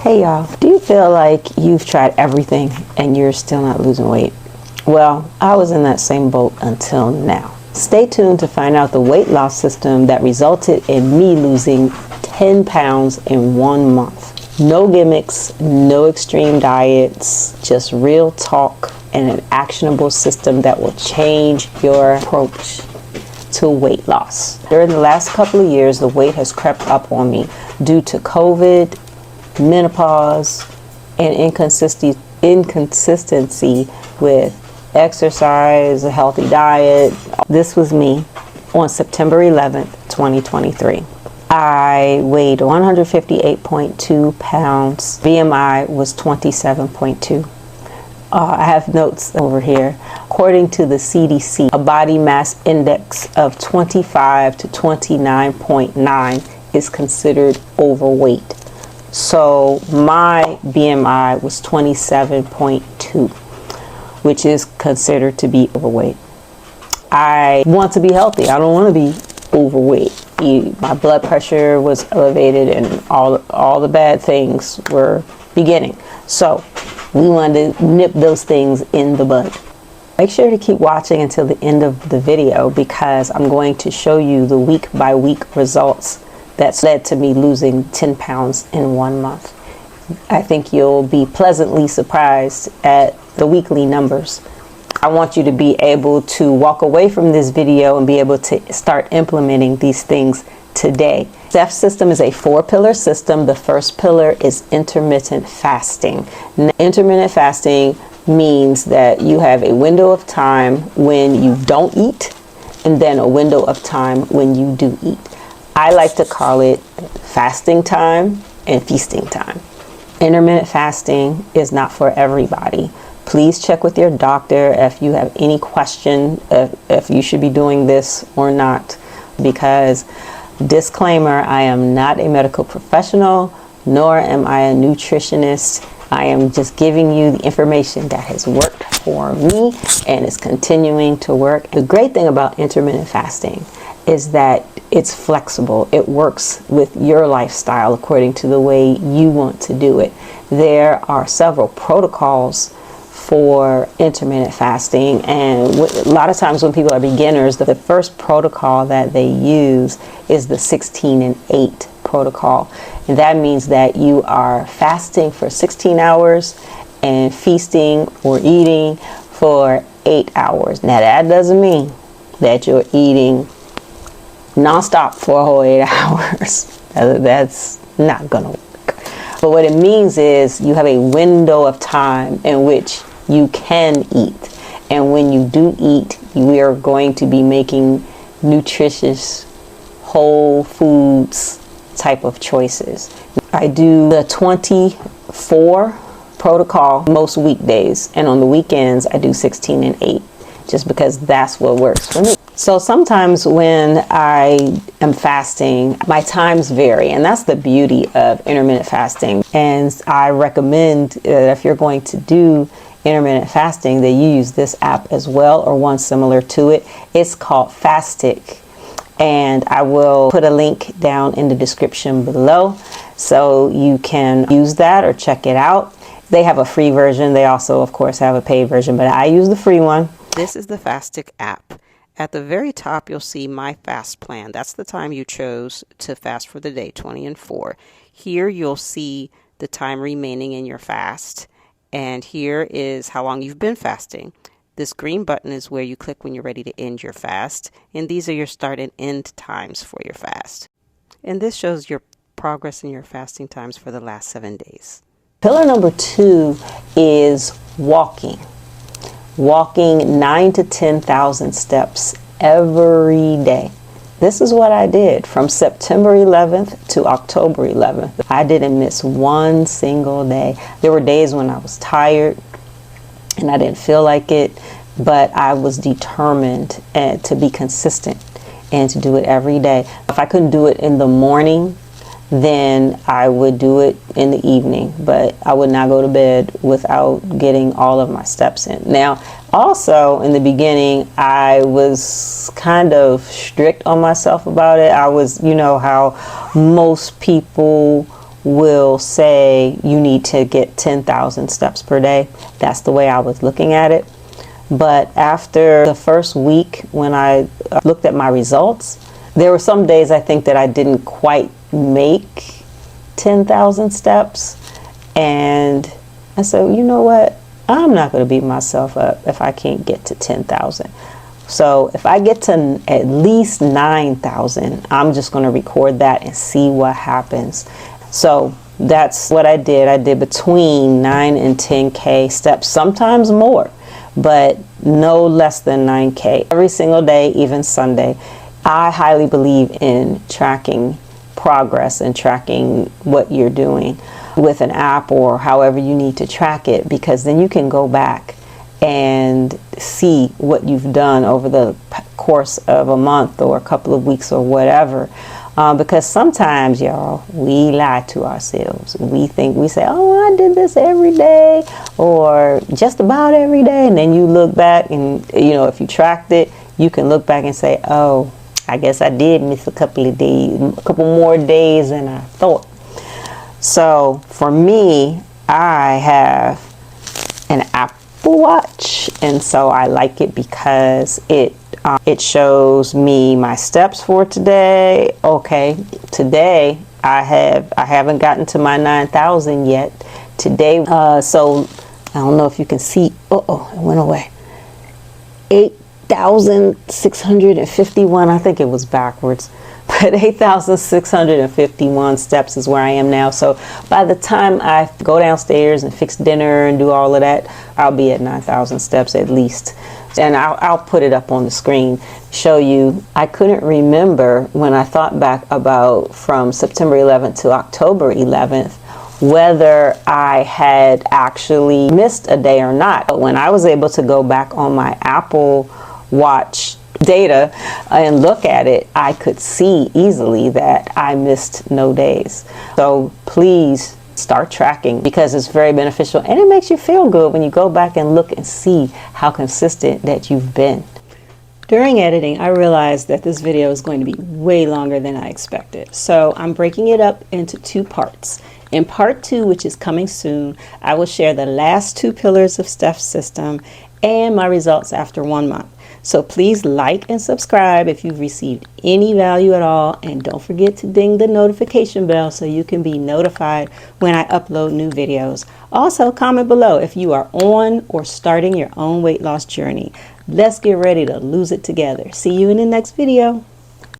Hey y'all, do you feel like you've tried everything and you're still not losing weight? Well, I was in that same boat until now. Stay tuned to find out the weight loss system that resulted in me losing 10 pounds in 1 month. No gimmicks, no extreme diets, just real talk and an actionable system that will change your approach to weight loss. During the last couple of years, the weight has crept up on me due to COVID, menopause, and inconsistency with exercise, a healthy diet. This was me on September 11th, 2023. I weighed 158.2 pounds. BMI was 27.2. I have notes over here. According to the CDC, a body mass index of 25 to 29.9 is considered overweight. So my BMI was 27.2, which is considered to be overweight. I want to be healthy. I don't want to be overweight. My blood pressure was elevated and all the bad things were beginning. So we wanted to nip those things in the bud. Make sure to keep watching until the end of the video because I'm going to show you the week by week results that's led to me losing 10 pounds in 1 month. I think you'll be pleasantly surprised at the weekly numbers. I want you to be able to walk away from this video and be able to start implementing these things today. Steph's system is a 4-pillar system. The first pillar is intermittent fasting. Intermittent fasting means that you have a window of time when you don't eat and then a window of time when you do eat. I like to call it fasting time and feasting time. Intermittent fasting is not for everybody. Please check with your doctor if you have any question if you should be doing this or not, because disclaimer, I am not a medical professional, nor am I a nutritionist. I am just giving you the information that has worked for me and is continuing to work. The great thing about intermittent fasting is that it's flexible. It works with your lifestyle according to the way you want to do it. There are several protocols for intermittent fasting, and a lot of times when people are beginners, the first protocol that they use is the 16 and 8 protocol, and that means that you are fasting for 16 hours and feasting or eating for 8 hours. Now that doesn't mean that you're eating non-stop for a whole 8 hours. That's not gonna work. But what it means is you have a window of time in which you can eat, and when you do eat, we are going to be making nutritious whole foods type of choices. I do the 24 protocol most weekdays, and on the weekends I do 16 and 8 just because that's what works for me. So sometimes when I am fasting, my times vary, and that's the beauty of intermittent fasting. And I recommend that if you're going to do intermittent fasting, that you use this app as well, or one similar to it. It's called Fastic, and I will put a link down in the description below so you can use that or check it out. They have a free version. They also, of course, have a paid version, but I use the free one. This is the Fastic app. At the very top, you'll see My Fast Plan. That's the time you chose to fast for the day, 20 and 4. Here you'll see the time remaining in your fast. And here is how long you've been fasting. This green button is where you click when you're ready to end your fast. And these are your start and end times for your fast. And this shows your progress in your fasting times for the last 7 days. Pillar number 2 is walking. Walking 9 to 10,000 steps every day. This is what I did from September 11th to October 11th. I didn't miss one single day. There were days when I was tired and I didn't feel like it, but I was determined to be consistent and to do it every day. If I couldn't do it in the morning, then I would do it in the evening, but I would not go to bed without getting all of my steps in. Now, also in the beginning, I was kind of strict on myself about it. I was, you know, how most people will say you need to get 10,000 steps per day. That's the way I was looking at it. But after the first week, when I looked at my results, there were some days I think that I didn't quite make 10,000 steps. And I said, you know what? I'm not going to beat myself up if I can't get to 10,000. So if I get to at least 9,000, I'm just going to record that and see what happens. So that's what I did. I did between 9 and 10K steps, sometimes more, but no less than 9K every single day, even Sunday. I highly believe in tracking progress and tracking what you're doing with an app or however you need to track it, because then you can go back and see what you've done over the course of a month or a couple of weeks or whatever. Because sometimes, y'all, we lie to ourselves. We say, oh, I did this every day or just about every day. And then you look back and, you know, if you tracked it, you can look back and say, oh, I guess I did miss a couple of days, a couple more days than I thought. So for me, I have an Apple Watch, and so I like it because it shows me my steps for today. Okay, today I haven't gotten to my 9,000 yet today. So I don't know if you can see. Oh, it went away. 8,651. I think it was backwards. But 8,651 steps is where I am now. So by the time I go downstairs and fix dinner and do all of that, I'll be at 9,000 steps at least. And I'll put it up on the screen, show you. I couldn't remember when I thought back about from September 11th to October 11th, whether I had actually missed a day or not. But when I was able to go back on my Apple Watch data and look at it, I could see easily that I missed no days. So please start tracking, because it's very beneficial and it makes you feel good when you go back and look and see how consistent that you've been. During editing, I realized that this video is going to be way longer than I expected. So I'm breaking it up into 2 parts. In part 2, which is coming soon, I will share the last 2 pillars of Steph's system and my results after 1 month. So please like and subscribe if you've received any value at all, and don't forget to ding the notification bell so you can be notified when I upload new videos. Also, comment below if you are on or starting your own weight loss journey. Let's get ready to lose it together. See you in the next video.